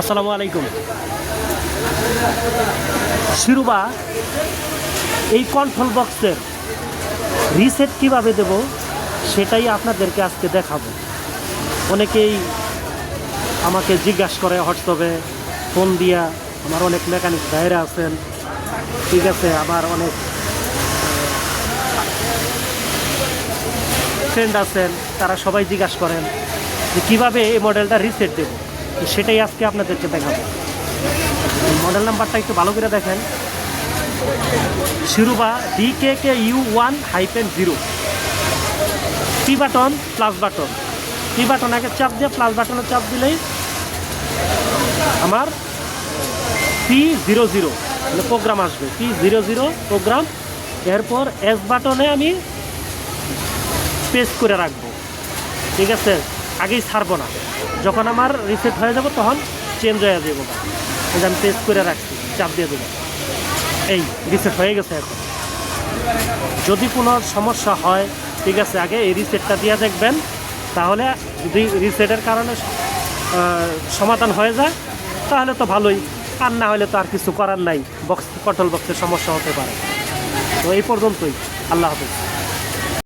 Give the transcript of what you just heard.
আসসালামু আলাইকুম। শিরুবা এই কন্ট্রোল বক্সের রিসেট কিভাবে দেব সেটাই আপনাদেরকে আজকে দেখাবো। অনেকেই আমাকে জিজ্ঞাসা করে হোয়াটসঅ্যাপে ফোন দিয়া, আমার অনেক মেকানিক ভাইরা আছেন, ঠিক আছে, আবার অনেক ফ্রেন্ড আছেন, তারা সবাই জিজ্ঞাসা করেন যে কীভাবে এই মডেলটা রিসেট দেব। সেটাই আজকে আপনাদেরকে দেখাবো। মডেল নাম্বারটা একটু ভালো করে দেখেন, শিরুবা DKKU1-0, P button plus button. P button আগে চাপ দিয়ে প্লাস বাটনে চাপ দিলেই আমার P00 প্রোগ্রাম আসবে, P00 প্রোগ্রাম। এরপর এস বাটনে আমি প্রেস করে রাখবো, ঠিক আছে, আগেই ছাড়বো না। যখন আমার রিসেট হয়ে যাব তখন চেঞ্জ হয়ে যাবো। আমি প্রেস করে রাখছি, চাপ দিয়ে দেবো, এই রিসেট হয়ে গেছে। এখন যদি কোনো সমস্যা হয়, ঠিক আছে, আগে এই রিসেটটা দিয়ে দেখবেন, তাহলে যদি রিসেটের কারণে সমাধান হয়ে যায় তাহলে তো ভালোই, আর না হলে তো আর কিছু করার নাই, কন্ট্রোল বক্সের সমস্যা হতে পারে। তো এই পর্যন্তই, আল্লাহ হাফেজ।